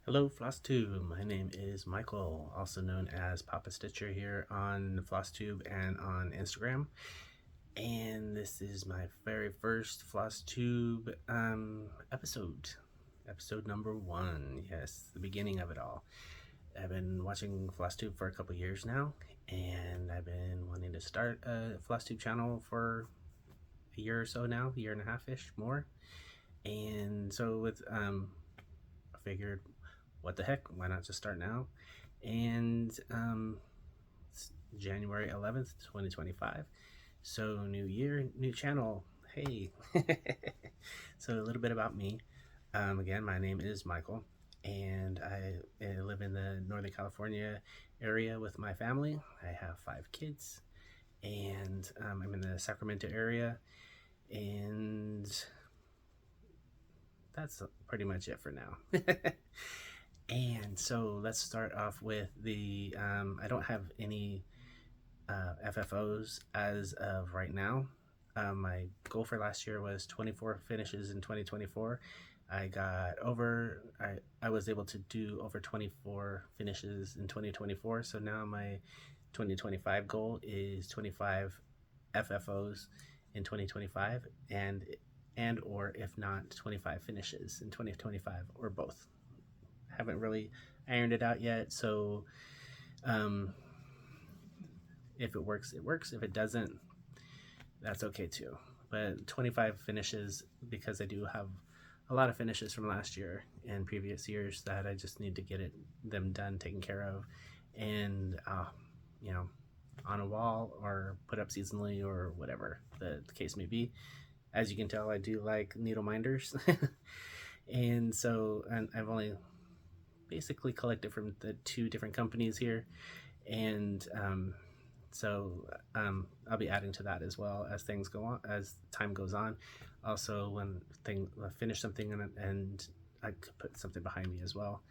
Hello, FlossTube. My name is Michael, also known as Papa Stitcher here on FlossTube and on Instagram. And this is my very first FlossTube episode number 1. Yes, the beginning of it all. I've been watching FlossTube for a couple years now, and I've been wanting to start a FlossTube channel for a year or so now, a year and a half-ish more. And so I figured, what the heck, why not just start now? And it's January 11th 2025, so new year, new channel. Hey. So a little bit about me. Again, my name is Michael, and I live in the Northern California area with my family. I have 5 kids, and I'm in the Sacramento area, and that's pretty much it for now. And so let's start off with the I don't have any FFOs as of right now. My goal for last year was 24 finishes in 2024. I was able to do over 24 finishes in 2024. So now my 2025 goal is 25 FFOs in 2025, and or if not, 25 finishes in 2025, or both. Haven't really ironed it out yet, so if it works, it works. If it doesn't, that's okay too. But 25 finishes, because I do have a lot of finishes from last year and previous years that I just need to get them done, taken care of, and on a wall or put up seasonally or whatever the case may be. As you can tell, I do like needle minders. And I've only basically collected from the 2 different companies here, and I'll be adding to that as well as things go on, as time goes on. Also, when I finish something and I could put something behind me as well,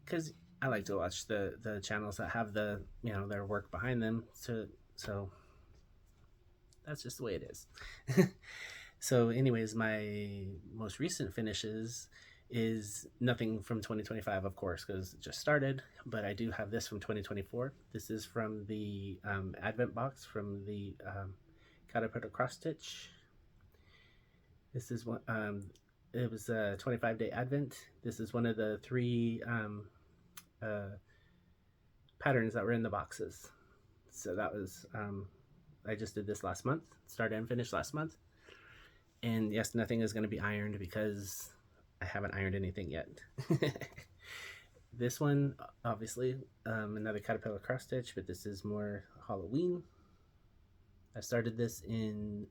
because I like to watch the channels that have their work behind them. So that's just the way it is. So anyways, my most recent finishes is nothing from 2025, of course, because it just started, but I do have this from 2024. This is from the Advent box from the Caterpillar cross stitch. This is one. It was a 25-day Advent. This is one of the 3 patterns that were in the boxes. So that was I just did this last month, started and finished last month. And yes, nothing is going to be ironed because I haven't ironed anything yet. This one, obviously, another Caterpillar cross stitch, but this is more Halloween. I started this in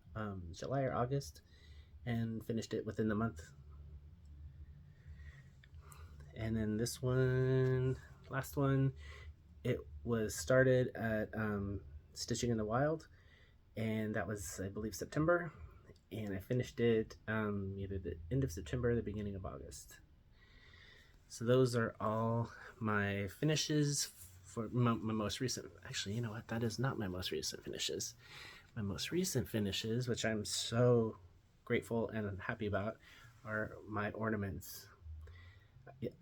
July or August and finished it within the month. And then this one, last one, it was started at Stitching in the Wild, and that was, I believe, September. And I finished it either the end of September or the beginning of August. So those are all my finishes for my most recent. Actually, you know what? That is not my most recent finishes. My most recent finishes, which I'm so grateful and happy about, are my ornaments.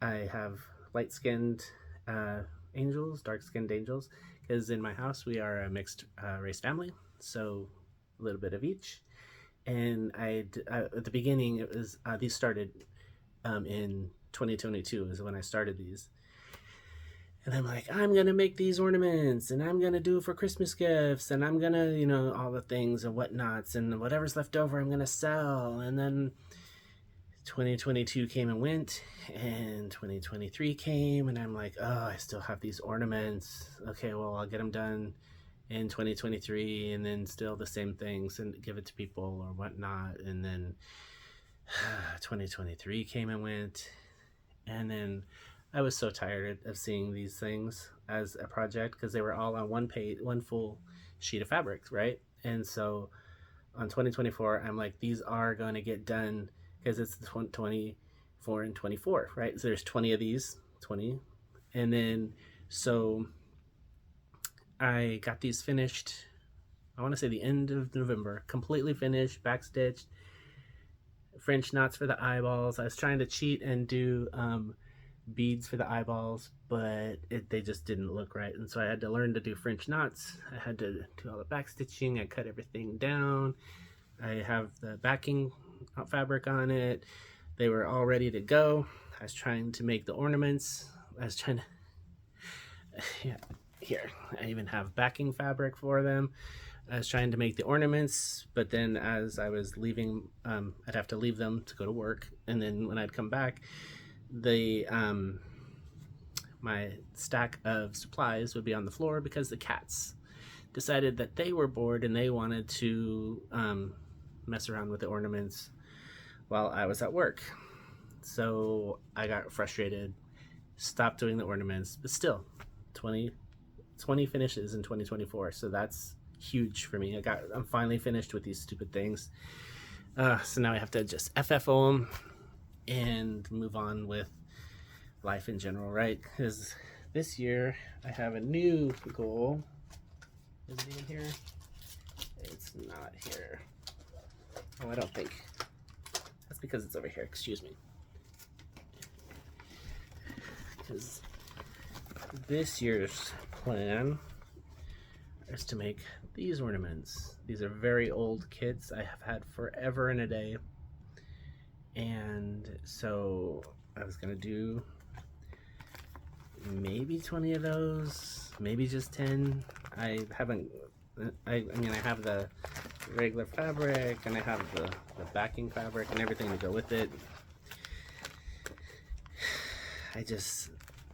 I have light-skinned angels, dark-skinned angels, because in my house we are a mixed race family, so a little bit of each. And at the beginning, it was these started in 2022 is when I started these. And I'm like, I'm going to make these ornaments, and I'm going to do it for Christmas gifts, and I'm going to, all the things and whatnots, and whatever's left over, I'm going to sell. And then 2022 came and went, and 2023 came, and I'm like, oh, I still have these ornaments. Okay, well, I'll get them done in 2023, and then still the same things and give it to people or whatnot. And then 2023 came and went, and then I was so tired of seeing these things as a project because they were all on one full sheet of fabric, right? And so on 2024, I'm like, these are going to get done because it's 24 and 24, right? So there's 20 of these, 20, and then so I got these finished, I want to say the end of November, completely finished, backstitched, French knots for the eyeballs. I was trying to cheat and do beads for the eyeballs, but they just didn't look right. And so I had to learn to do French knots. I had to do all the back stitching. I cut everything down. I have the backing fabric on it. They were all ready to go. I was trying to make the ornaments. I was trying to, yeah, here, I even have backing fabric for them. I was trying to make the ornaments, but then as I was leaving, I'd have to leave them to go to work. And then when I'd come back, the my stack of supplies would be on the floor because the cats decided that they were bored and they wanted to mess around with the ornaments while I was at work. So I got frustrated, stopped doing the ornaments, but still 20 finishes in 2024. So that's huge for me. I'm finally finished with these stupid things. So now I have to just FFO them and move on with life in general, right? Because this year I have a new goal. Is it in here? It's not here. Oh, I don't think. That's because it's over here. Excuse me. Because this year's plan is to make these ornaments. These are very old kits I have had forever and a day. And so I was gonna do maybe 20 of those, maybe just 10. I mean, I have the regular fabric and I have the backing fabric and everything to go with it.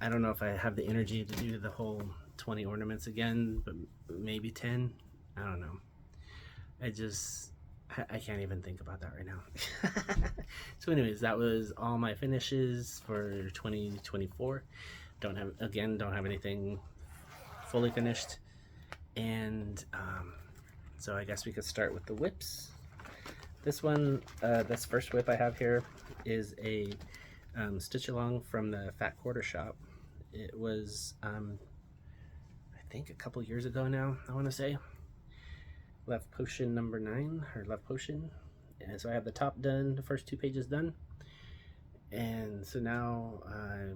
I don't know if I have the energy to do the whole 20 ornaments again, but maybe 10. I don't know. I can't even think about that right now. So anyways, that was all my finishes for 2024. Don't have anything fully finished. And so I guess we could start with the whips. This one, this first whip I have here is a stitch along from the Fat Quarter Shop. It was, I think a couple years ago now, I want to say. Left Potion number 9, or Left Potion. And so I have the top done, the first 2 pages done. And so now I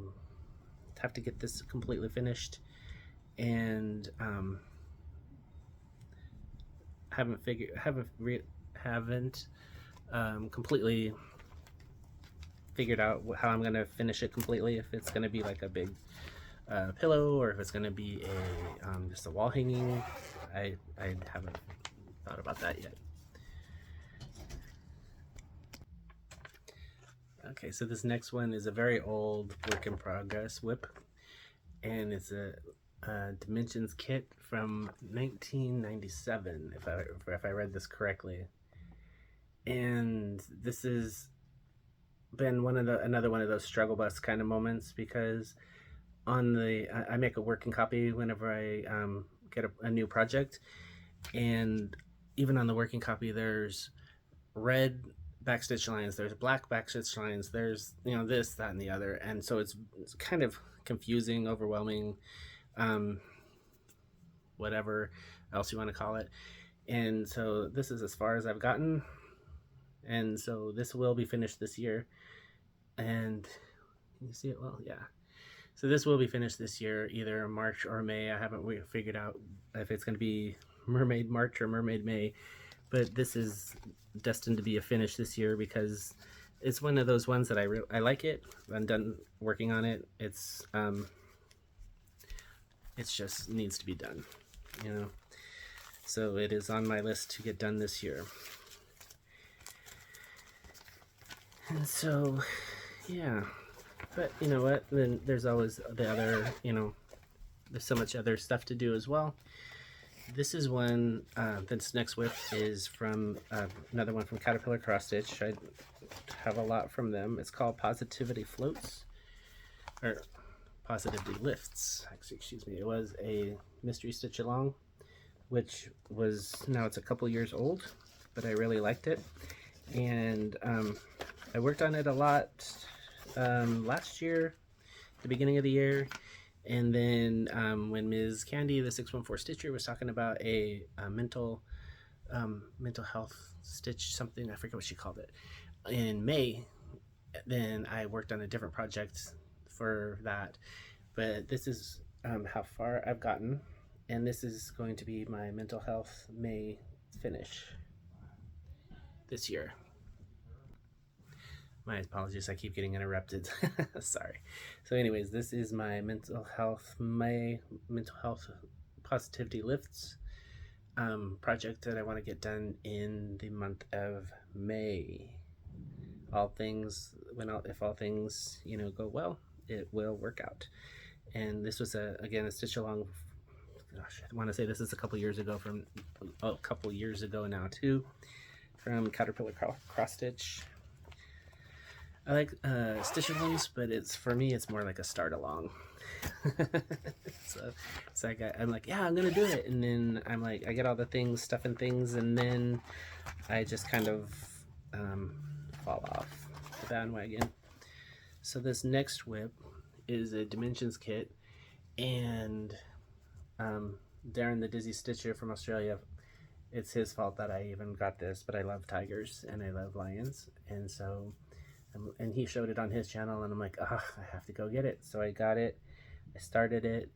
have to get this completely finished. And haven't completely figured out how I'm gonna finish it completely. If it's gonna be like a big pillow, or if it's gonna be a just a wall hanging. I haven't thought about that yet. Okay, so this next one is a very old work in progress whip, and it's a Dimensions kit from 1997, if I read this correctly. And this has been another one of those struggle bus kind of moments, because I make a working copy whenever I get a new project, and even on the working copy there's red backstitch lines, there's black backstitch lines, there's this, that, and the other, and so it's kind of confusing, overwhelming, whatever else you want to call it. And so this is as far as I've gotten, and so this will be finished this year. And can you see it? Well, yeah. So this will be finished this year, either March or May. I haven't figured out if it's going to be Mermaid March or Mermaid May, but this is destined to be a finish this year because it's one of those ones that I like it. I'm done working on it. It's just needs to be done, So it is on my list to get done this year. And so, yeah. But you know what? Then there's always the other, there's so much other stuff to do as well. This is one, this next whip is from another one from Caterpillar Cross Stitch. I have a lot from them. It's called Positivity Floats, or Positivity Lifts, actually, excuse me. It was a mystery stitch along, which now it's a couple years old, but I really liked it. And I worked on it a lot last year, the beginning of the year, and then when Ms. Candy, the 614 Stitcher, was talking about a mental health stitch, something, I forget what she called it, in May, then I worked on a different project for that. But this is how far I've gotten, and this is going to be my mental health May finish this year. My apologies, I keep getting interrupted. Sorry. So anyways, this is my mental health positivity lifts project that I want to get done in the month of May. If all things, go well, it will work out. And this was again a stitch along. Gosh, I want to say this is a couple years ago now too, from Caterpillar Cross Stitch. I like stitch alongs, but for me it's more like a start along. So it's like I'm like, yeah, I'm gonna do it, and then I'm like, I get all the things, stuffing things, and then I just kind of fall off the bandwagon. So this next whip is a dimensions kit, and Darren the Dizzy Stitcher from Australia, it's his fault that I even got this, but I love tigers and I love lions, and so and he showed it on his channel, and I'm like, I have to go get it. So I got it, I started it,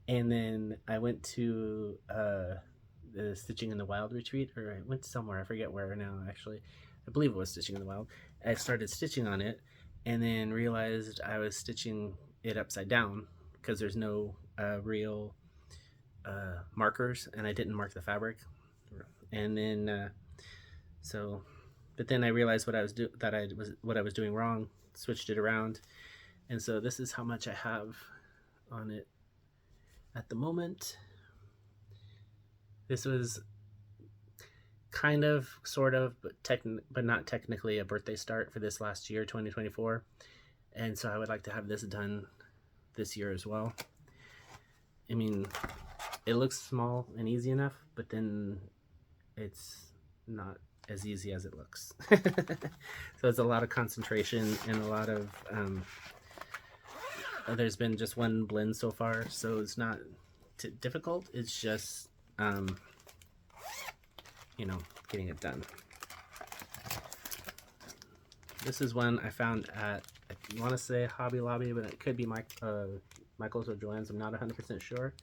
and then I went to the Stitching in the Wild retreat, or I went somewhere, I forget where now actually. I believe it was Stitching in the Wild. I started stitching on it, and then realized I was stitching it upside down because there's no real markers, and I didn't mark the fabric. And then but then I realized what I was doing wrong, switched it around, and so this is how much I have on it at the moment. This was kind of, sort of, but not technically a birthday start for this last year, 2024, and so I would like to have this done this year as well. I mean, it looks small and easy enough, but then it's not as easy as it looks. So it's a lot of concentration and a lot of there's been just one blend so far, so it's not difficult, it's just getting it done. This is one I found at, I want to say Hobby Lobby, but it could be Michael's or Joann's, I'm not 100% sure.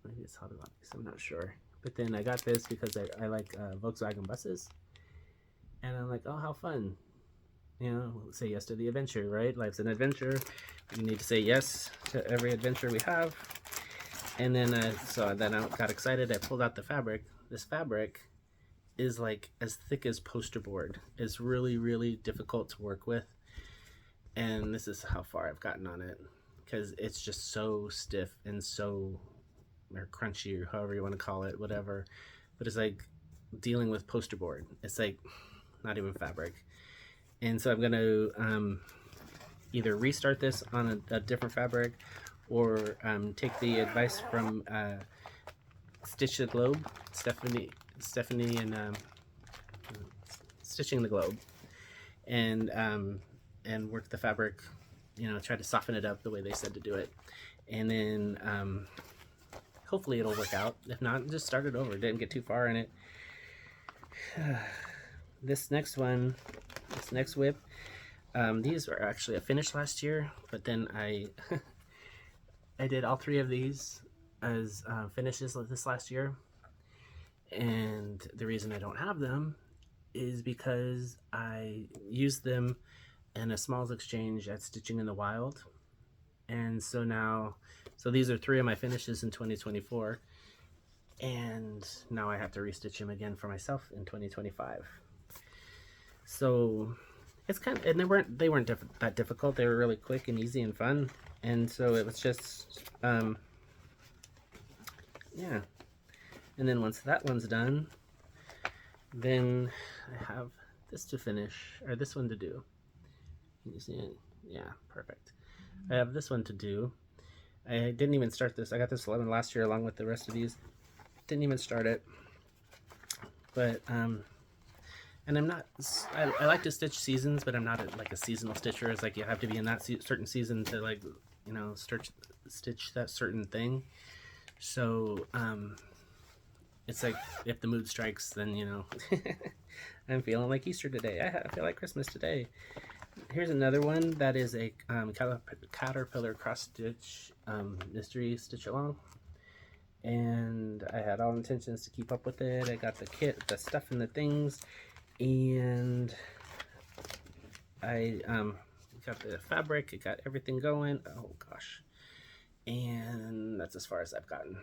Maybe it's Hobby Lobby, so I'm not sure. But then I got this because I like Volkswagen buses, and I'm like, oh, how fun. Say yes to the adventure, right? Life's an adventure. We need to say yes to every adventure we have. And then then I got excited. I pulled out the fabric. This fabric is like as thick as poster board. It's really, really difficult to work with. And this is how far I've gotten on it, because it's just so stiff and so, or crunchy, or however you want to call it, whatever. But it's like dealing with poster board. It's like not even fabric. And so I'm going to either restart this on a different fabric, or take the advice from Stitch the Globe, Stephanie and Stitching the Globe, and work the fabric, try to soften it up the way they said to do it, and then hopefully it'll work out. If not, just start it over. Didn't get too far in it. This next whip, these were actually a finish last year, but then I did all three of these as finishes this last year, and the reason I don't have them is because I used them in a smalls exchange at Stitching in the Wild, and so these are three of my finishes in 2024, and now I have to restitch them again for myself in 2025. So it's kind of, and they weren't that difficult. They were really quick and easy and fun, and so it was just yeah. And then once that one's done, then I have this to finish, or this one to do. Can you see it? Yeah, perfect. I have this one to do. I didn't even start this. I got this 11 last year along with the rest of these. Didn't even start it. But and I'm not, I like to stitch seasons, but I'm not like a seasonal stitcher. It's like you have to be in that certain season to, like, stitch that certain thing. So it's like if the mood strikes, then I'm feeling like Easter today. I feel like Christmas today. Here's another one that is a caterpillar cross stitch mystery stitch along, and I had all intentions to keep up with it. I got the kit, the stuff and the things, and I got the fabric, it got everything going. Oh gosh, and that's as far as I've gotten.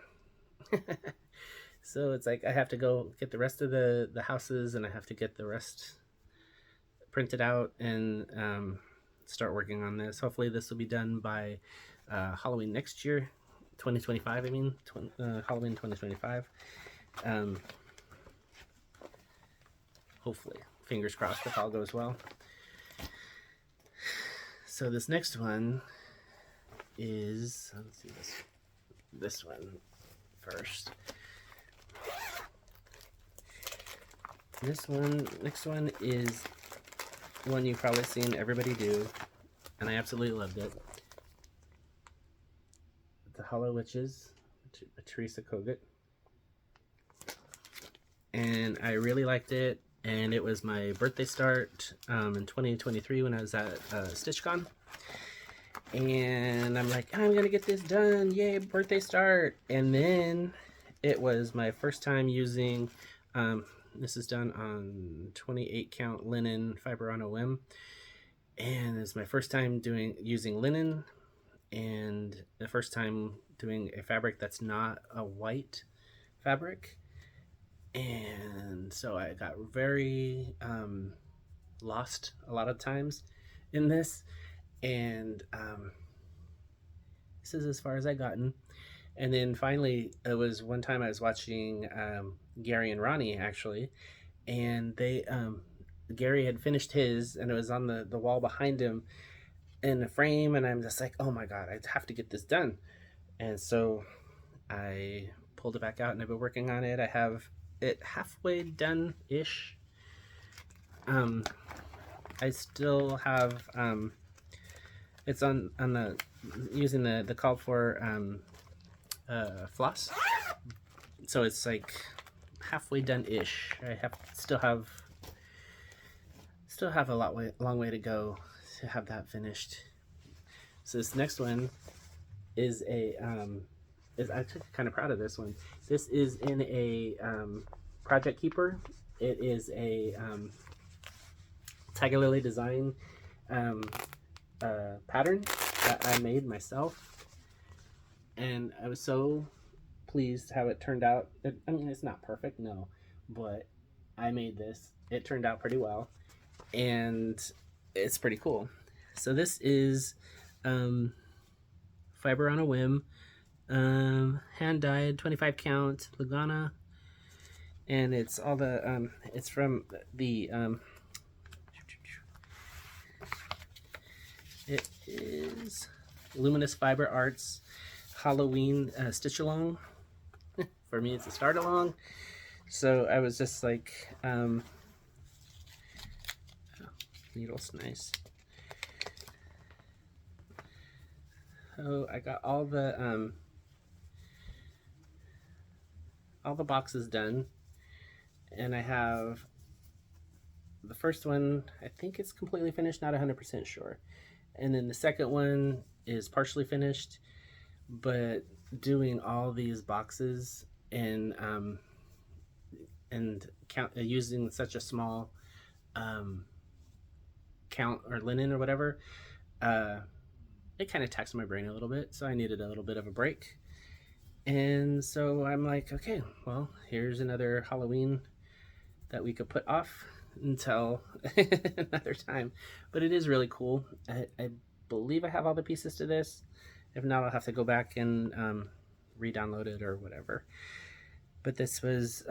So it's like I have to go get the rest of the houses, and I have to get the rest printed out and start working on this. Hopefully this will be done by Halloween next year, 2025. I mean, Halloween 2025. Hopefully, fingers crossed if all goes well. So this next one is, let's see, this one first. Next one is one you've probably seen everybody do, and I absolutely loved it. The Hollow Witches, Teresa Kogut. And I really liked it, and it was my birthday start in 2023 when I was at StitchCon. And I'm like, I'm gonna get this done, yay, birthday start. And then it was my first time using this is done on 28 count linen fiber on a whim, and it's my first time using linen, and the first time doing a fabric that's not a white fabric. And so I got very lost a lot of times in this, and this is as far as I gotten. And then finally, it was one time I was watching Gary and Ronnie, actually, and they Gary had finished his, and it was on the wall behind him in a frame, and I'm just like, oh my god, I have to get this done. And so I pulled it back out, and I've been working on it. I have it halfway done-ish. I still have it's on the using the call for floss, so it's like halfway done-ish. I still have a long way to go to have that finished. So this next one is I'm actually kind of proud of this one. This is in a Project Keeper. It is a Tiger Lily design pattern that I made myself. And I was so pleased how it turned out. I mean, it's not perfect, no, but I made this. It turned out pretty well, and it's pretty cool. So this is fiber on a whim, hand dyed 25 count Lagana, and it's all the it's from the it is Luminous Fiber Arts Halloween stitch along. For me, it's a start along. So I was just like, oh, needle's nice. So I got all the boxes done, and I have the first one, I think it's completely finished, not 100% sure. And then the second one is partially finished, but doing all these boxes and using such a small count or linen or whatever, it kind of taxed my brain a little bit, so I needed a little bit of a break. And so I'm like, okay, well, here's another Halloween that we could put off until another time. But it is really cool. I believe I have all the pieces to this. If not, I'll have to go back and re-download it or whatever. But this was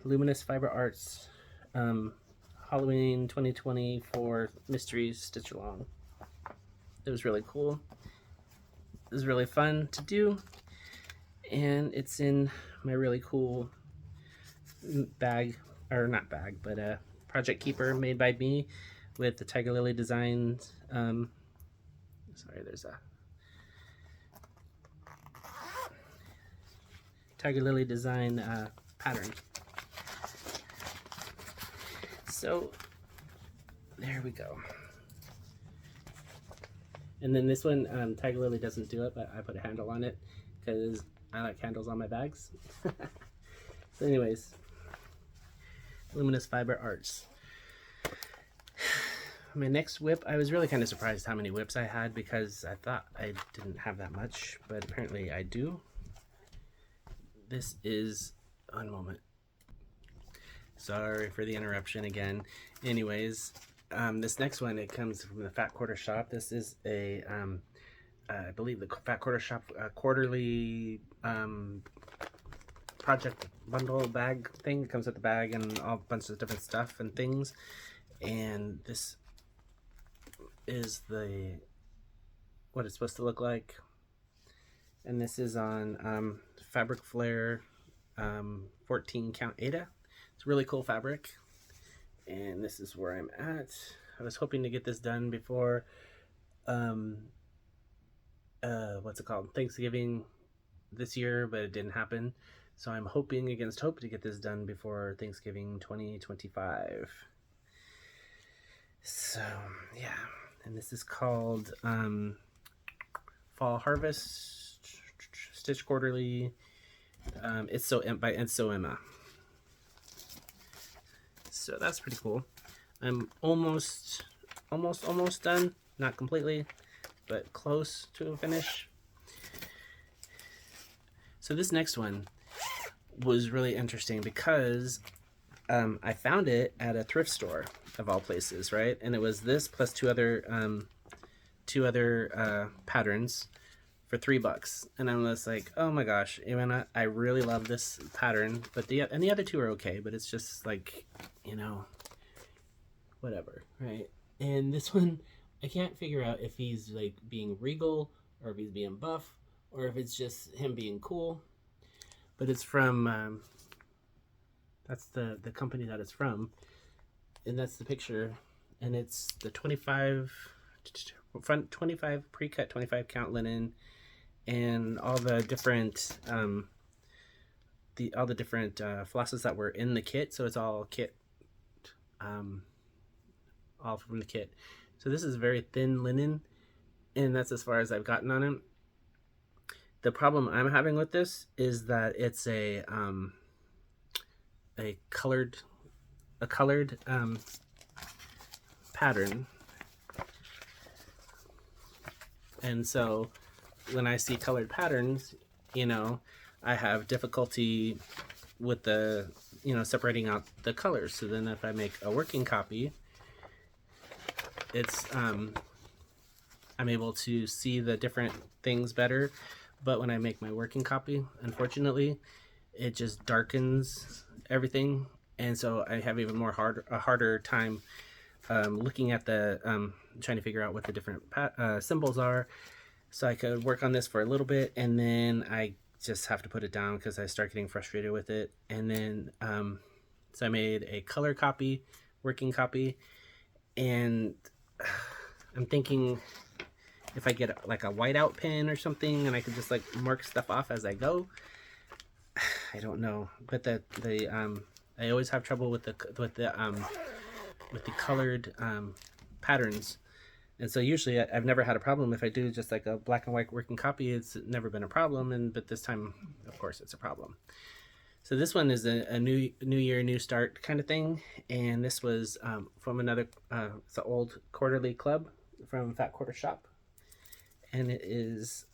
Luminous Fiber Arts Halloween 2024 Mysteries Stitch Along. It was really cool. It was really fun to do, and it's in my really cool bag, or not bag, but Project Keeper made by me with the Tiger Lily designs. Sorry, there's a Tiger Lily design pattern. So there we go. And then this one, Tiger Lily doesn't do it, but I put a handle on it because I like handles on my bags. So anyways, luminous fiber arts. My next whip, I was really kind of surprised how many whips I had because I thought I didn't have that much, but apparently I do. This is, one moment. Sorry for the interruption again. Anyways, this next one, it comes from the Fat Quarter Shop. This is a, I believe the Fat Quarter Shop quarterly project bundle bag thing. It comes with the bag and all bunch of different stuff and things. And this is what it's supposed to look like. And this is on Fabric Flare 14 count Ada. It's really cool fabric. And this is where I'm at. I was hoping to get this done before what's it called, Thanksgiving this year, but it didn't happen. So I'm hoping against hope to get this done before Thanksgiving 2025. So yeah, and this is called Fall Harvest Stitch Quarterly. It's by Enso Emma. So that's pretty cool. I'm almost done. Not completely, but close to a finish. So this next one was really interesting because I found it at a thrift store of all places, right? And it was this plus two other patterns for $3. And I was like, oh my gosh, Ivana, I really love this pattern, but the other two are okay, but it's just like, you know, whatever, right? And this one, I can't figure out if he's like being regal or if he's being buff or if it's just him being cool. But it's from that's the company that it's from, and that's the picture, and it's the 25 pre-cut 25 count linen, and all the different flosses that were in the kit. So it's all kit, all from the kit. So this is very thin linen, and that's as far as I've gotten on it. The problem I'm having with this is that it's a colored pattern, and so when I see colored patterns, you know, I have difficulty with the, you know, separating out the colors. So then if I make a working copy, it's I'm able to see the different things better. But when I make my working copy, unfortunately, it just darkens everything, and so I have even a harder time looking at the trying to figure out what the different symbols are. So I could work on this for a little bit, and then I just have to put it down because I start getting frustrated with it. And then so I made a color copy, working copy, and I'm thinking if I get like a whiteout pen or something and I could just like mark stuff off as I go. I don't know, but I always have trouble with the colored patterns, and so usually I've never had a problem if I do just like a black and white working copy. It's never been a problem, but this time, of course, it's a problem. So this one is a new year, new start kind of thing, and this was from another it's an old quarterly club from Fat Quarter Shop. And it is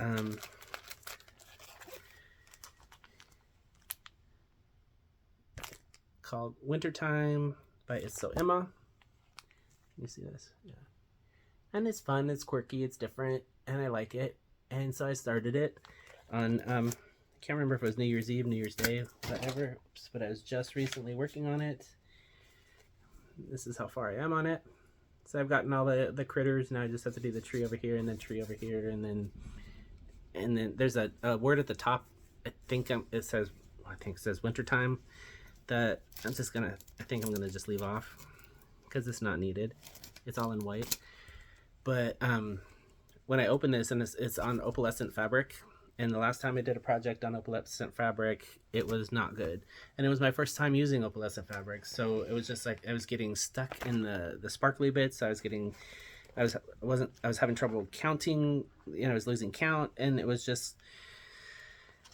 called Wintertime by Enso Emma. You see this? Yeah. And it's fun, it's quirky, it's different, and I like it. And so I started it on, I can't remember if it was New Year's Eve, New Year's Day, whatever, but I was just recently working on it. This is how far I am on it. So I've gotten all the critters. Now I just have to do the tree over here and then tree over here, and then there's a word at the top. I think it says wintertime. That I think I'm gonna just leave off because it's not needed. It's all in white. But when I open this, and it's on opalescent fabric, and the last time I did a project on opalescent fabric, it was not good. And it was my first time using opalescent fabric, so it was just like I was getting stuck in the sparkly bits. I was getting I was having trouble counting. I was losing count, and it was just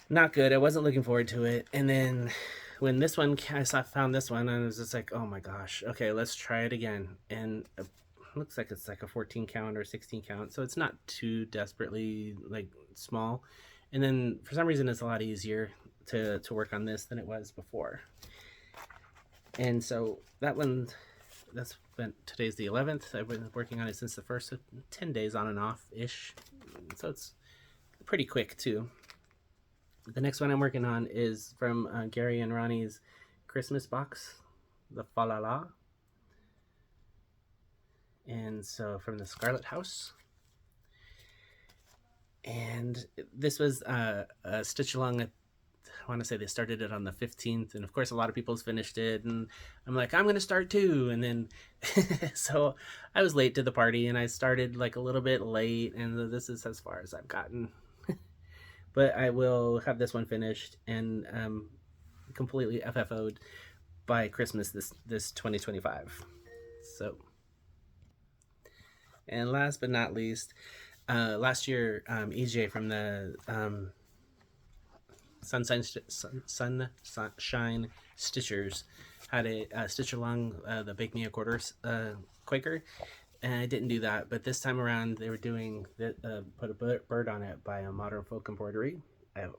not good. I wasn't looking forward to it. And then when this one, found this one, and I was just like, oh my gosh, okay, let's try it again. And it looks like it's like a 14 count or 16 count, so it's not too desperately like small. And then for some reason, it's a lot easier to work on this than it was before. And so today's the 11th. I've been working on it since the first, 10 days on and off ish. So it's pretty quick too. The next one I'm working on is from Gary and Ronnie's Christmas box, the Fa La La. And so from the Scarlet House. And this was a stitch along. I want to say they started it on the 15th, and of course a lot of people's finished it, and I'm like, I'm gonna start too. And then so I was late to the party, and I started like a little bit late, and this is as far as I've gotten. But I will have this one finished and completely FFO'd by Christmas this 2025. So, and last but not least, last year EJ from the Sunshine Stitchers had a stitch along the Bake Me a Quarter Quaker, and I didn't do that. But this time around, they were doing put a bird on it by a Modern Folk Embroidery. I've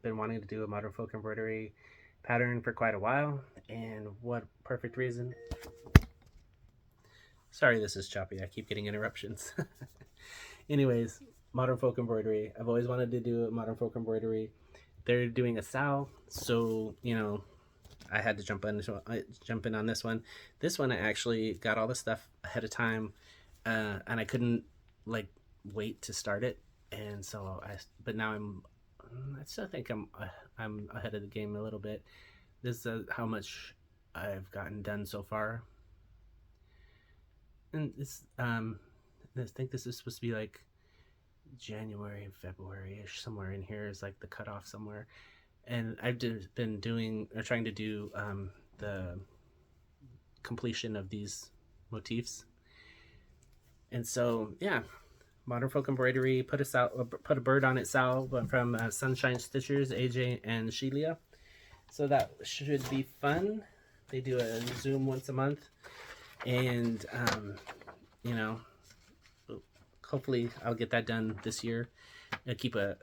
been wanting to do a Modern Folk Embroidery pattern for quite a while, and what perfect reason. Sorry, this is choppy. I keep getting interruptions. Anyways, Modern Folk Embroidery. I've always wanted to do a Modern Folk Embroidery. They're doing a SAL, so I had to jump in on this one. This one I actually got all the stuff ahead of time, and I couldn't like wait to start it. And so but now I still think I'm ahead of the game a little bit. This is how much I've gotten done so far, and this I think this is supposed to be like January, February-ish, somewhere in here is like the cutoff somewhere. And I've been trying to do the completion of these motifs. And so, yeah, Modern Folk Embroidery put a bird on it, Sal, from Sunshine Stitchers, AJ and Sheila. So that should be fun. They do a Zoom once a month, and hopefully I'll get that done this year. I'll keep on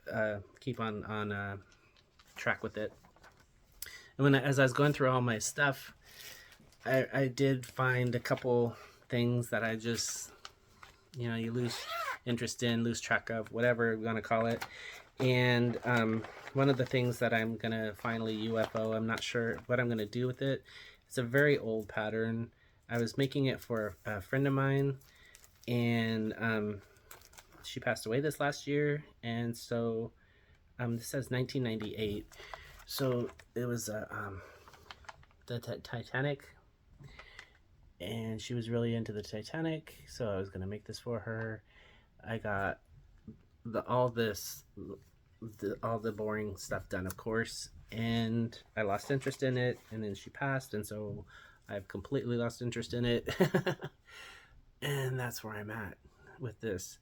track with it. And as I was going through all my stuff, I did find a couple things that I just you lose interest in, lose track of, whatever you want to call it. And one of the things that I'm gonna finally UFO, I'm not sure what I'm gonna do with it. It's a very old pattern. I was making it for a friend of mine, and she passed away this last year, and so this says 1998. So it was the Titanic, and she was really into the Titanic, so I was gonna make this for her. I got all the boring stuff done, of course, and I lost interest in it, and then she passed, and so I've completely lost interest in it. And that's where I'm at with this.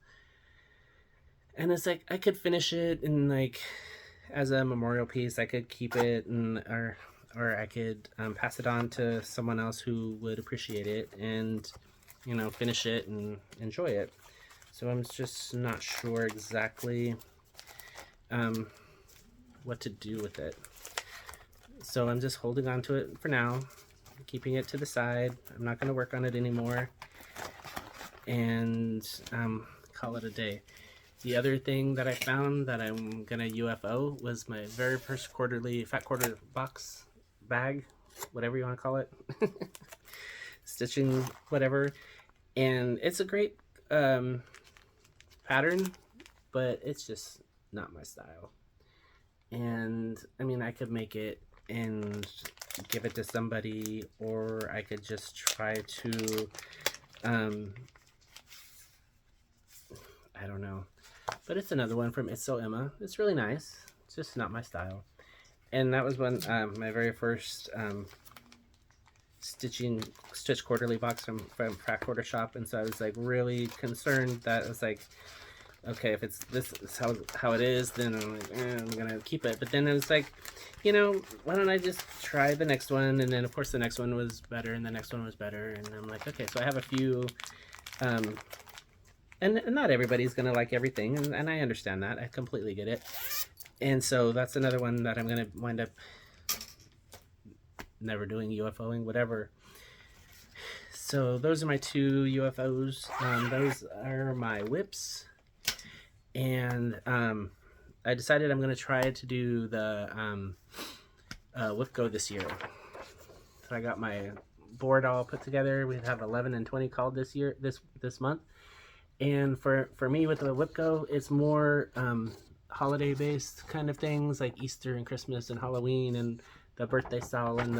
And it's like I could finish it and like as a memorial piece. I could keep it or I could pass it on to someone else who would appreciate it and finish it and enjoy it. So I'm just not sure exactly what to do with it. So I'm just holding on to it for now, keeping it to the side. I'm not going to work on it anymore, and call it a day. The other thing that I found that I'm gonna UFO was my very first fat quarter box bag, whatever you want to call it, stitching, whatever. And it's a great pattern, but it's just not my style. And I mean, I could make it and give it to somebody, or I could just try to I don't know. But it's another one from It's So Emma. It's really nice. It's just not my style. And that was when my very first stitch quarterly box from Craft Quarter Shop, and so I was like really concerned that I was like, okay, if it's this is how it is, then I'm like, I'm gonna keep it. But then I was like, you know, why don't I just try the next one? And then of course the next one was better, and the next one was better, and I'm like, okay, so I have a few, and not everybody's gonna like everything, and I understand that. I completely get it. And so that's another one that I'm gonna wind up never doing, UFOing, whatever. So those are my two UFOs. Those are my whips. And I decided I'm going to try to do the Whipgo this year. So I got my board all put together. We have 11 and 20 called this year, this month. And for me with the Whipgo, it's more holiday based kind of things like Easter and Christmas and Halloween and the birthday style and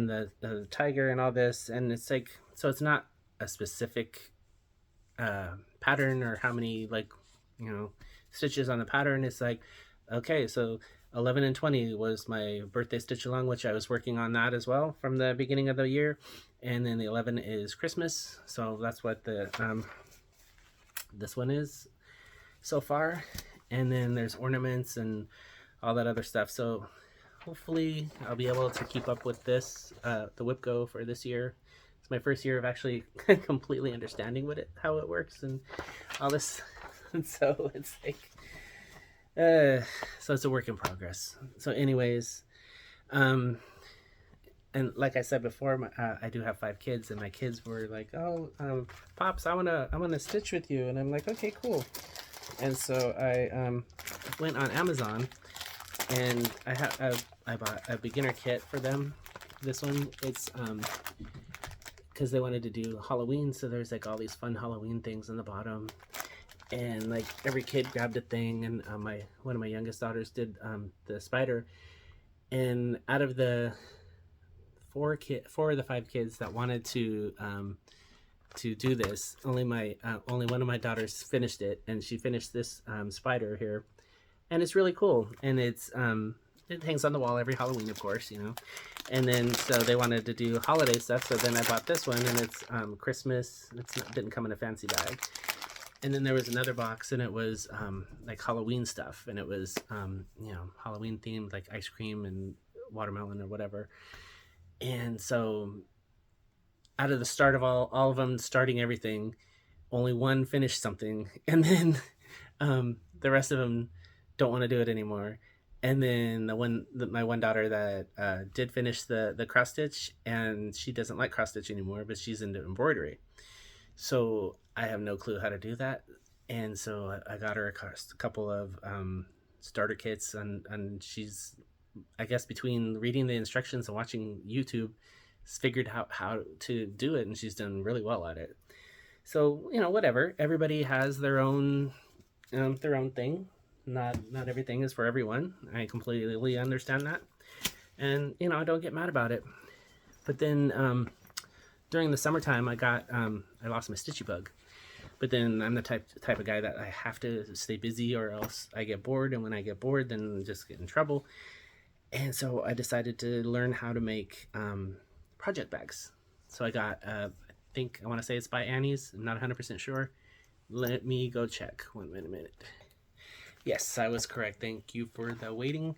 the tiger and all this. And it's like, so it's not a specific pattern or how many, like, you know, stitches on the pattern. It's like, okay, so 11 and 20 was my birthday stitch along, which I was working on that as well from the beginning of the year. And then the 11 is Christmas, so that's what the this one is so far. And then there's ornaments and all that other stuff. So hopefully I'll be able to keep up with this, the Whipgo, for this year. It's my first year of actually completely understanding how it works and all this. And so it's like, so it's a work in progress. So anyways, and like I said before, I do have 5 kids, and my kids were like, "Oh, Pops, I wanna stitch with you," and I'm like, "Okay, cool." And so I went on Amazon, and I bought a beginner kit for them. This one, it's because they wanted to do Halloween, so there's like all these fun Halloween things on the bottom, and like every kid grabbed a thing, and one of my youngest daughters did the spider, and out of the 4 of the 5 kids that wanted to do this, only one of my daughters finished it, and she finished this spider here, and it's really cool, and it's it hangs on the wall every Halloween, of course, you know. And then so they wanted to do holiday stuff, so then I bought this one, and it's Christmas. Didn't come in a fancy bag. And then there was another box, and it was like Halloween stuff, and it was you know, Halloween themed, like ice cream and watermelon or whatever. And so out of the start of all of them starting everything, only one finished something, and then the rest of them don't want to do it anymore. And then my one daughter that did finish the cross stitch, and she doesn't like cross stitch anymore, but she's into embroidery. So I have no clue how to do that, and so I got her a couple of starter kits, and she's, I guess, between reading the instructions and watching YouTube, figured out how to do it, and she's done really well at it. So, you know, whatever. Everybody has their own thing. Not everything is for everyone. I completely understand that, and you know, I don't get mad about it. But then during the summertime, I lost my stitchy bug. But then I'm the type of guy that I have to stay busy, or else I get bored, and when I get bored, then I just get in trouble. And so I decided to learn how to make project bags. So I got, I want to say it's by Annie's. I'm not 100% sure. Let me go check. 1 minute. Yes, I was correct. Thank you for the waiting.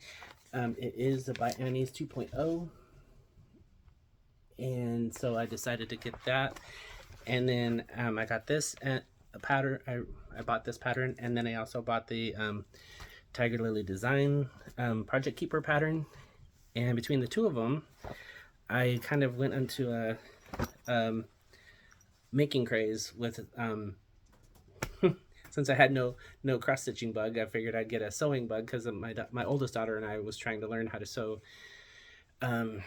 It is the by Annie's 2.0. And so I decided to get that. And then I got this pattern. I bought this pattern, and then I also bought the Tiger Lily Design Project Keeper pattern. And between the two of them, I kind of went into a making craze with since I had no cross stitching bug, I figured I'd get a sewing bug, because my oldest daughter and I was trying to learn how to sew. I want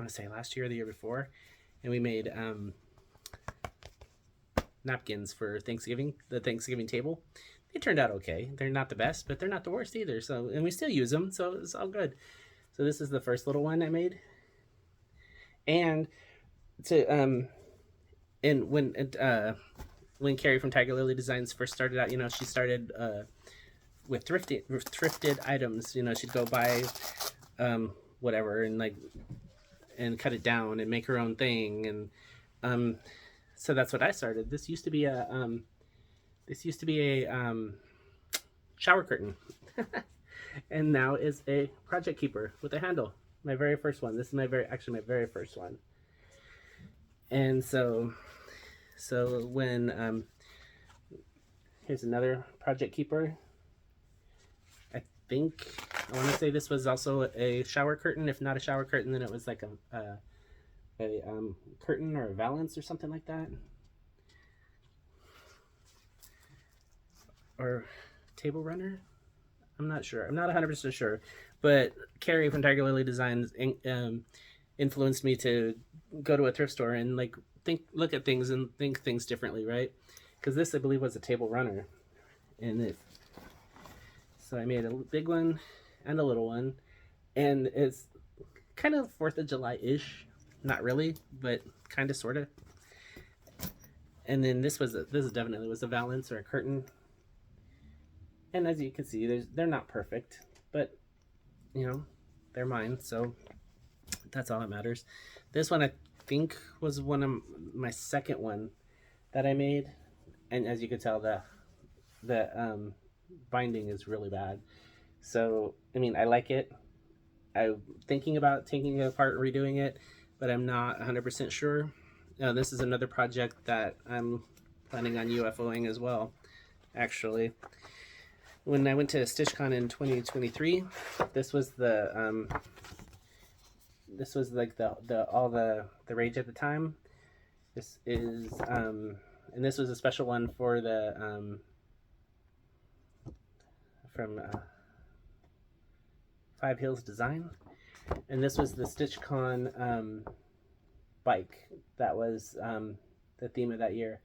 to say last year or the year before, and we made napkins for Thanksgiving, the Thanksgiving table. They turned out okay. They're not the best, but they're not the worst either. So, and we still use them, so it's all good. So this is the first little one I made. And when Carrie from Tiger Lily Designs first started out, you know, she started with thrifted items. You know, she'd go buy whatever, and like and cut it down and make her own thing. And so that's what I started. This used to be a shower curtain. And now is a project keeper with a handle. My very first one. This is my very first one. And so when here's another project keeper. I want to say this was also a shower curtain. If not a shower curtain, then it was like a curtain or a valance or something like that, or table runner. I'm not sure. I'm not 100% sure, but Carrie from Tiger Lily Designs influenced me to go to a thrift store and like look at things and think things differently, right? Because this, I believe, was a table runner, and so I made a big one and a little one, and it's kind of 4th of July-ish. Not really, but kind of, sort of. And then this definitely was a valance or a curtain. And as you can see, they're not perfect, but you know, they're mine, so that's all that matters. This one I think was one of my second one that I made, and as you can tell, the binding is really bad. So I mean, I like it. I'm thinking about taking it apart and redoing it, but I'm not 100% sure. This is another project that I'm planning on UFOing as well, actually. When I went to StitchCon in 2023, this was like the rage at the time. This is and this was a special one for the from Five Hills Design, and this was the StitchCon bike that was the theme of that year.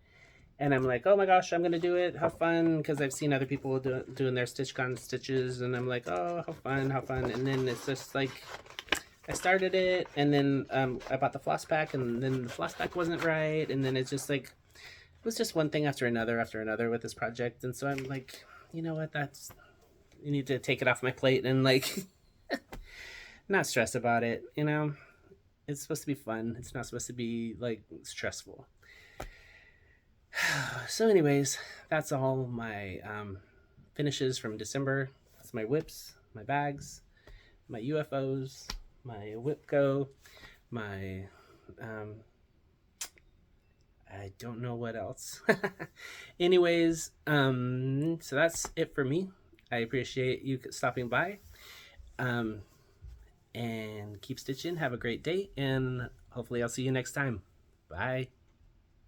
And I'm like, oh my gosh, I'm going to do it. How fun. Because I've seen other people doing their StitchCon stitches. And I'm like, oh, how fun, how fun. And then it's just like, I started it. And then I bought the floss pack. And then the floss pack wasn't right. And then it's just like, it was just one thing after another with this project. And so I'm like, you know what? You need to take it off my plate and like, not stress about it. You know, it's supposed to be fun. It's not supposed to be like stressful. So anyways, that's all my finishes from December. That's my whips, my bags, my UFOs, my Whipgo, my I don't know what else. Anyways, so that's it for me. I appreciate you stopping by, and keep stitching. Have a great day, and hopefully I'll see you next time. Bye.